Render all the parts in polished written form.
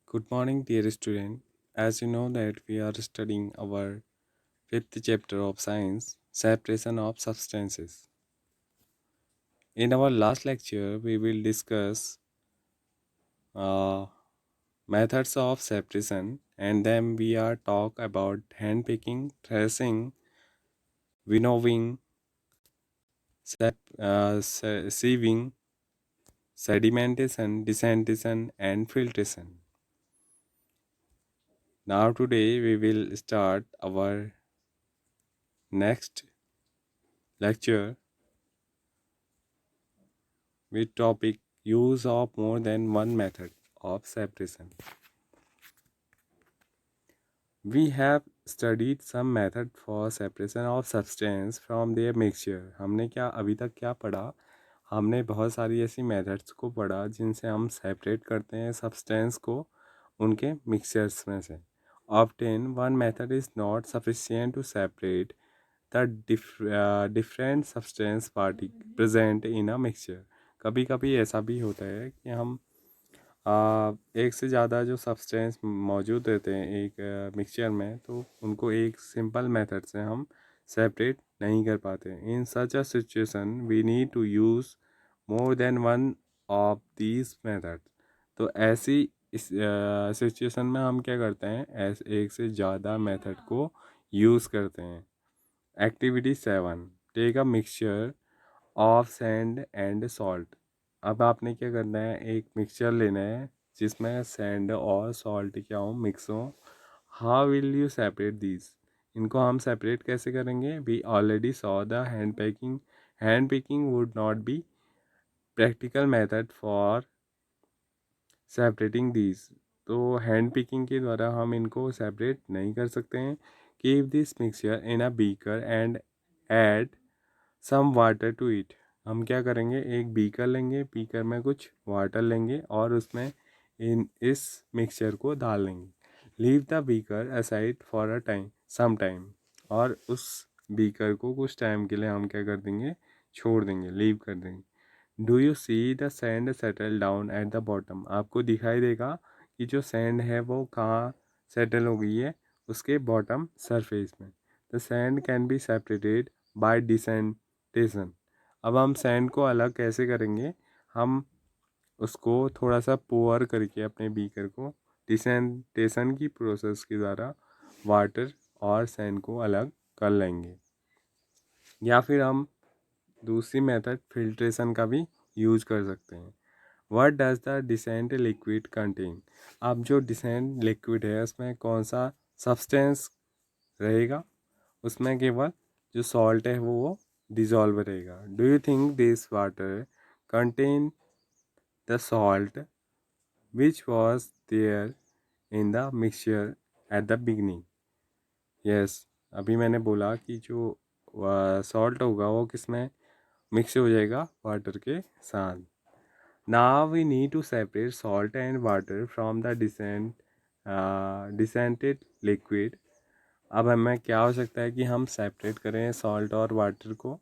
Good morning, dear student. As you know that we are studying our fifth chapter of science, separation of substances. In our last lecture, we will discuss uh, methods of separation, and then we are talk about hand picking, tracing, winnowing, sieving, sedimentation, descentation, and filtration. Now today we will start our next lecture with topic use of more than one method of separation. We have studied some method for separation of substance from their mixture. हमने क्या अभी तक क्या पढ़ा? हमने बहुत सारी ऐसी मेथड्स को पढ़ा जिनसे हम सेपरेट करते हैं सब्सटेंस को उनके मिक्सचर्स में से. Often one method is not sufficient to separate the different substance present in a mixture. कभी कभी ऐसा भी होता है कि हम एक से ज़्यादा जो सब्सटेंस मौजूद रहते हैं एक मिक्सचर में, तो उनको एक सिंपल मेथड से हम सेपरेट नहीं कर पाते. In such a situation we need to use more than one of these method. तो ऐसी इस सिचुएशन में हम क्या करते हैं, एक से ज़्यादा मेथड को यूज़ करते हैं. Activity 7, take a mixture of sand and salt. अब आपने क्या करना है, एक मिक्सचर लेना है जिसमें सैंड और सॉल्ट क्या हो, मिक्स हो. How will you separate these? इनको हम सेपरेट कैसे करेंगे? We already saw the hand picking. Hand picking would not be practical method for separating these. तो हैंड पिकिंग के द्वारा हम इनको सेपरेट नहीं कर सकते हैं. Keep this mixture in a beaker and add some water to it. हम क्या करेंगे, एक बीकर लेंगे, बीकर में कुछ वाटर लेंगे और उसमें इस मिक्सचर को डाल लेंगे. Leave the beaker aside for a time some time. और उस बीकर को कुछ टाइम के लिए हम क्या कर देंगे, छोड़ देंगे, लीव कर देंगे. Do you see the sand settle down eight the bottom. आपको दिखाई देगा कि जो सैंड है वो कहाँ सेटल हो गई है, उसके बॉटम सरफेस में. The sand can be separated by decantation. अब हम सैंड को अलग कैसे करेंगे, हम उसको थोड़ा सा पोअर करके अपने बीकर को डिसेंटेशन की प्रोसेस के द्वारा वाटर और सैंड को अलग कर लेंगे. या फिर हम दूसरी मेथड फिल्ट्रेशन का भी यूज कर सकते हैं. What does the decant liquid contain. अब जो डिसेंट लिक्विड है उसमें कौन सा सब्सटेंस रहेगा, उसमें केवल जो सॉल्ट है वो डिजॉल्व रहेगा. Do you think this water contain the salt which was there in the mixture at the beginning. Yes, अभी मैंने बोला कि जो सॉल्ट होगा वो किस में मिक्स हो जाएगा, वाटर के साथ. Now we need to separate salt and water from the decanted liquid. अब हमें क्या हो सकता है कि हम सेपरेट करें सॉल्ट और वाटर को.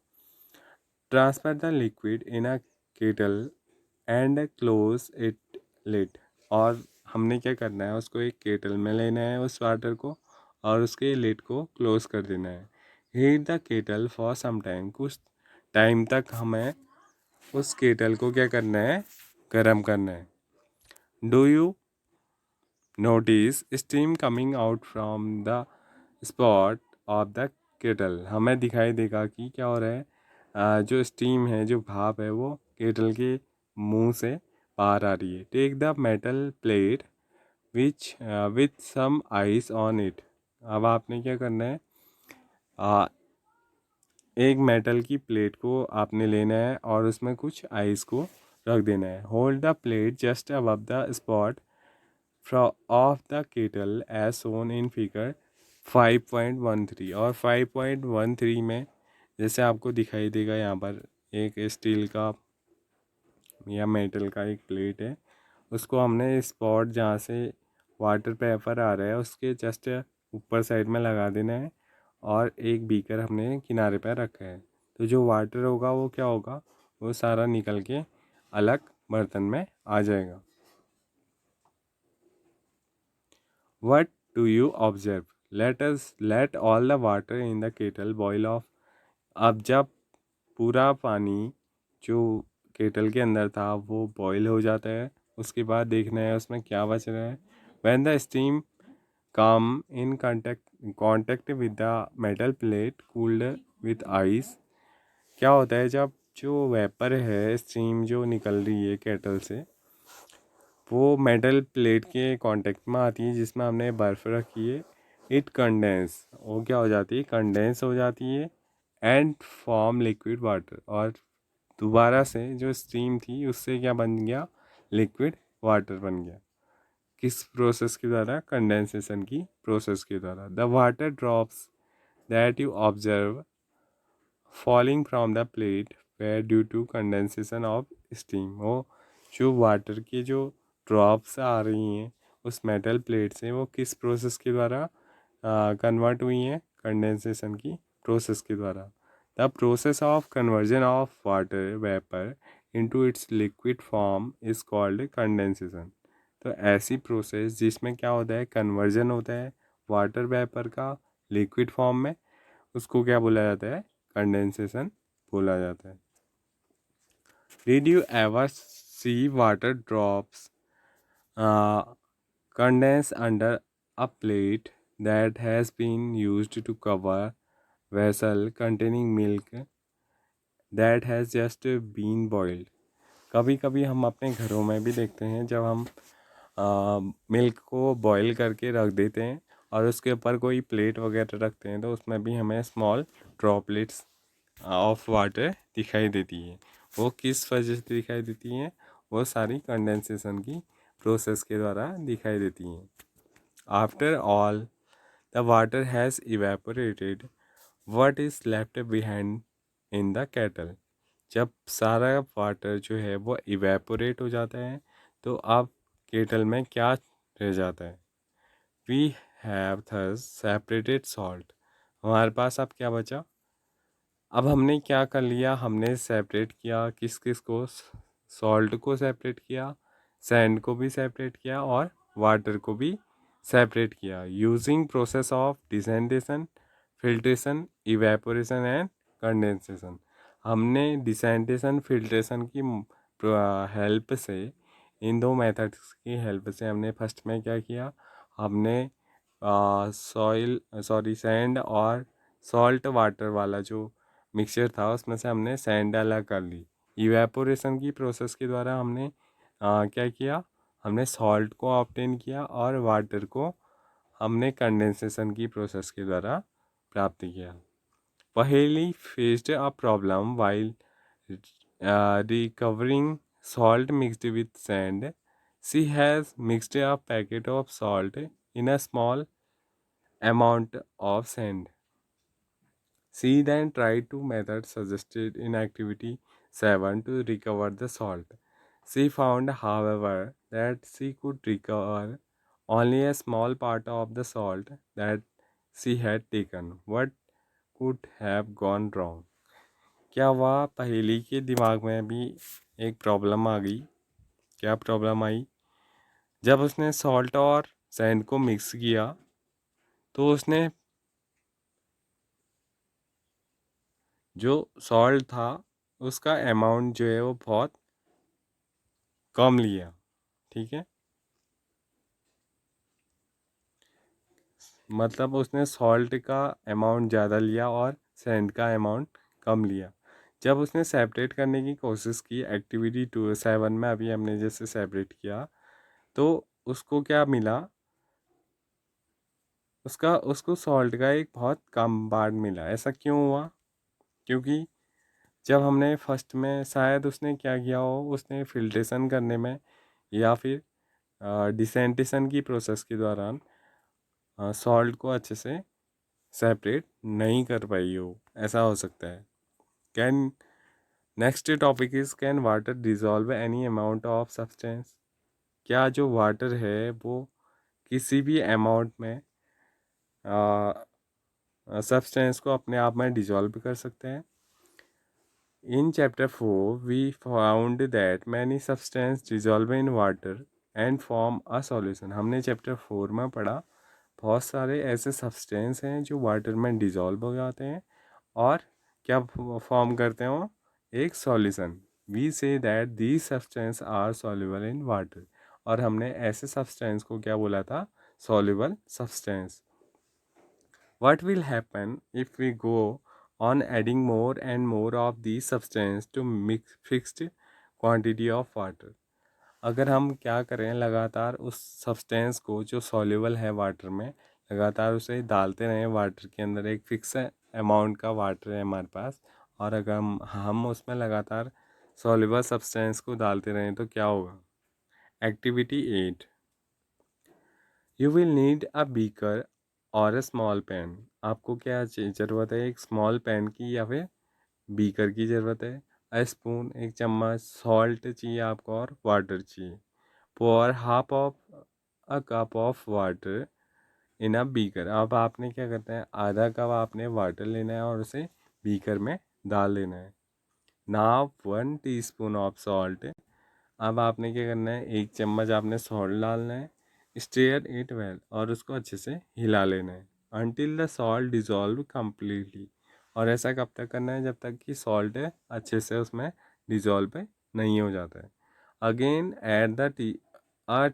Transfer the liquid in a kettle and close it lid. और हमने क्या करना है, उसको एक केटल में लेना है उस वाटर को और उसके लिड को क्लोज कर देना है. Heat the kettle for some time. कुछ टाइम तक हमें उस केटल को क्या करना है, गर्म करना है. Do you notice steam coming out from the spout of the kettle. हमें दिखाई देगा कि क्या हो रहा है, जो स्टीम है, जो भाप है, वो केटल के मुंह से बाहर आ रही है. Take the metal plate which with some ice on it. अब आपने क्या करना है, एक मेटल की प्लेट को आपने लेना है और उसमें कुछ आइस को रख देना है. Hold the plate just above the spout of the kettle as shown in figure 5.13. और 5.13 में जैसे आपको दिखाई देगा यहाँ पर एक स्टील का या मेटल का एक प्लेट है, उसको हमने स्पॉट जहाँ से वाटर पेपर आ रहा है उसके जस्ट ऊपर साइड में लगा देना है और एक बीकर हमने किनारे पर रखा है. तो जो वाटर होगा वो क्या होगा, वो सारा निकल के अलग बर्तन में आ जाएगा. What do you observe? Let all the water in the kettle boil off. अब जब पूरा पानी जो केटल के अंदर था वो बॉईल हो जाता है, उसके बाद देखना है उसमें क्या बच रहा है. When the steam come in contact with the metal plate cooled with ice, क्या होता है जब जो वेपर है, स्टीम जो निकल रही है केटल से, वो मेटल प्लेट के कांटेक्ट में आती है जिसमें हमने बर्फ़ रखी है. इट कंडेंस, वो क्या हो जाती है, कंडेंस हो जाती है एंड फॉर्म लिक्विड वाटर. और दोबारा से जो स्टीम थी उससे क्या बन गया, लिक्विड वाटर बन गया. किस प्रोसेस के द्वारा, कंडेंसेशन की प्रोसेस के द्वारा. The water drops that you observe falling from the plate were due to condensation of steam. वो जो वाटर की जो ड्रॉप्स आ रही हैं उस मेटल प्लेट से, वो किस प्रोसेस के द्वारा कन्वर्ट हुई हैं, कंडेंसेशन की प्रोसेस के द्वारा. The process of conversion of water vapour into its liquid form is called condensation. तो ऐसी प्रोसेस जिसमें क्या होता है, कन्वर्जन होता है वाटर वेपर का लिक्विड फॉर्म में, उसको क्या बोला जाता है, कंडेंसेशन बोला जाता है. Did you ever see water drops condense under a plate that has been used to cover vessel containing milk that has just been boiled? कभी कभी हम अपने घरों में भी देखते हैं जब हम मिल्क को बॉईल करके रख देते हैं और उसके ऊपर कोई प्लेट वगैरह रखते हैं, तो उसमें भी हमें स्मॉल ड्रॉपलेट्स ऑफ वाटर दिखाई देती है. वो किस वजह से दिखाई देती हैं, वो सारी कंडेंसेशन की प्रोसेस के द्वारा दिखाई देती हैं. After all the water has evaporated, what is left behind in the kettle. जब सारा वाटर जो है वो इवेपोरेट हो जाता है तो अब केटल में क्या रह जाता है. We have thus separated salt. हमारे पास अब क्या बचा, अब हमने क्या कर लिया, हमने सेपरेट किया किस किस को, सॉल्ट को सेपरेट किया, सैंड को भी सेपरेट किया और वाटर को भी सेपरेट किया. Using process of decantation, filtration, evaporation and condensation. हमने डिसेंटेशन, फिल्ट्रेशन की हेल्प से, इन दो मेथड्स की हेल्प से हमने फर्स्ट में क्या किया, हमने सैंड और सॉल्ट वाटर वाला जो मिक्सचर था उसमें से हमने सैंड अलग कर ली. इवेपोरेशन की प्रोसेस के द्वारा हमने क्या किया, हमने सॉल्ट को ऑब्टेन किया और वाटर को हमने कंडेंसेशन की प्रोसेस के द्वारा प्राप्त किया. पहेली faced a problem while recovering salt mixed with sand. She has mixed a packet of salt in a small amount of sand. She then tried two methods suggested in activity 7 to recover the salt. She found, however, that she could recover only a small part of the salt that she had taken. What could have gone wrong? क्या वह पहेली के दिमाग में भी एक problem आ गई. क्या प्रॉब्लम आई, जब उसने सॉल्ट और सैंड को मिक्स किया तो उसने जो सॉल्ट था उसका अमाउंट जो है वो बहुत कम लिया. ठीक है, मतलब उसने सॉल्ट का अमाउंट ज़्यादा लिया और सैंड का अमाउंट कम लिया. जब उसने सेपरेट करने की कोशिश की एक्टिविटी 7 में, अभी हमने जैसे सेपरेट किया, तो उसको क्या मिला, उसको सॉल्ट का एक बहुत कम पार्ट मिला. ऐसा क्यों हुआ, क्योंकि जब हमने फर्स्ट में शायद उसने क्या किया हो, उसने फिल्ट्रेशन करने में या फिर डिसेंटेशन की प्रोसेस के दौरान सॉल्ट को अच्छे से सेपरेट नहीं कर पाई हो, ऐसा हो सकता है. Can next topic is, can water dissolve any amount of substance. क्या जो वाटर है वो किसी भी अमाउंट में सब्सटेंस को अपने आप में डिज़ोल्व कर सकते हैं. In chapter 4, we found that many substances dissolve in water and form a solution. हमने chapter 4 में पढ़ा बहुत सारे ऐसे सब्सटेंस हैं जो वाटर में डिज़ोल्व हो जाते हैं और क्या फॉर्म करते हैं वो, एक solution. We see that these substance are soluble in water, और हमने ऐसे सब्सटेंस को क्या बोला था, soluble substance. What will happen if we go on adding more and more of these substance to mix fixed quantity of water? अगर हम क्या करें, लगातार उस सब्सटेंस को जो सॉल्युबल है वाटर में, लगातार उसे डालते रहें वाटर के अंदर, एक फिक्स अमाउंट का वाटर है हमारे पास, और अगर हम उसमें लगातार सॉल्युबल सब्सटेंस को डालते रहें तो क्या होगा। Activity 8, you will need a beaker और अ स्मॉल पैन। आपको क्या ज़रूरत है, एक स्मॉल पैन की या फिर बीकर की ज़रूरत है। अ स्पून, एक चम्मच, सॉल्ट चाहिए आपको, और वाटर चाहिए। pour half of a cup of water in a beaker। अब आपने क्या करना है, आधा कप आपने वाटर लेना है और उसे बीकर में डाल लेना है। Now 1 teaspoon of salt. अब आपने क्या करना है, एक चम्मच आपने सॉल्ट डालना है। स्टेयर इट वेल, और उसको अच्छे से हिला लेना है। Until the salt dissolve completely, और ऐसा कब तक करना है, जब तक कि सॉल्ट अच्छे से उसमें डिजॉल्व नहीं हो जाता है। Again add the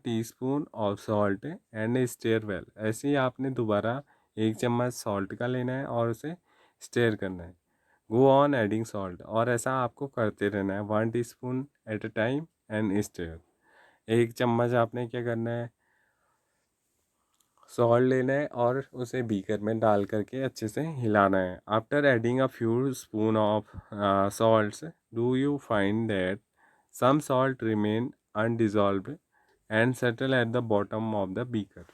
teaspoon of salt and stir well. ऐसे ही आपने दोबारा एक चम्मच सॉल्ट का लेना है और उसे स्टेयर करना है। गो ऑन एडिंग सॉल्ट, और ऐसा आपको करते रहना है, 1 teaspoon at a time and stir. एक चम्मच आपने क्या करना है, सॉल्ट लेना है और उसे बीकर में डाल करके अच्छे से हिलाना है। After adding a few spoon of salts, do you find that some salt remain undissolved and settle at the bottom of the beaker.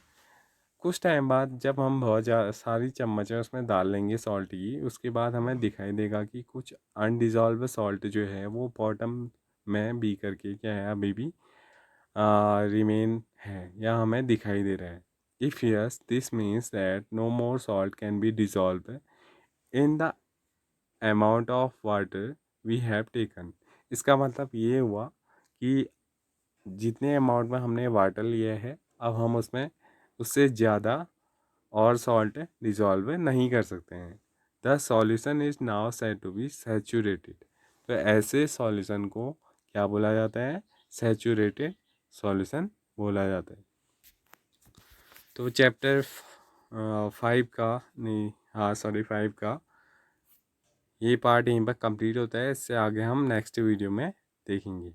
कुछ टाइम बाद जब हम बहुत ज़्यादा सारी चम्मचें उसमें डाल लेंगे सॉल्ट की, उसके बाद हमें दिखाई देगा कि कुछ अनडिजॉल्व सॉल्ट जो है वो बॉटम में बीकर के क्या है, अभी भी रिमेन है या हमें दिखाई दे रहा है। If yes, this means that no more salt can be dissolve in the amount of water we have taken. इसका मतलब ये हुआ कि जितने अमाउंट में हमने वाटर लिया है, अब हम उसमें उससे ज़्यादा और सॉल्ट डिजॉल्व नहीं कर सकते हैं। The solution is now said to be saturated. तो ऐसे सॉल्यूशन को क्या बोला जाता है, सैचुरेटेड सॉल्यूशन बोला जाता है। तो चैप्टर 5 का, नहीं हाँ सॉरी 5 का ये पार्ट यहीं पर कंप्लीट होता है। इससे आगे हम नेक्स्ट वीडियो में देखेंगे।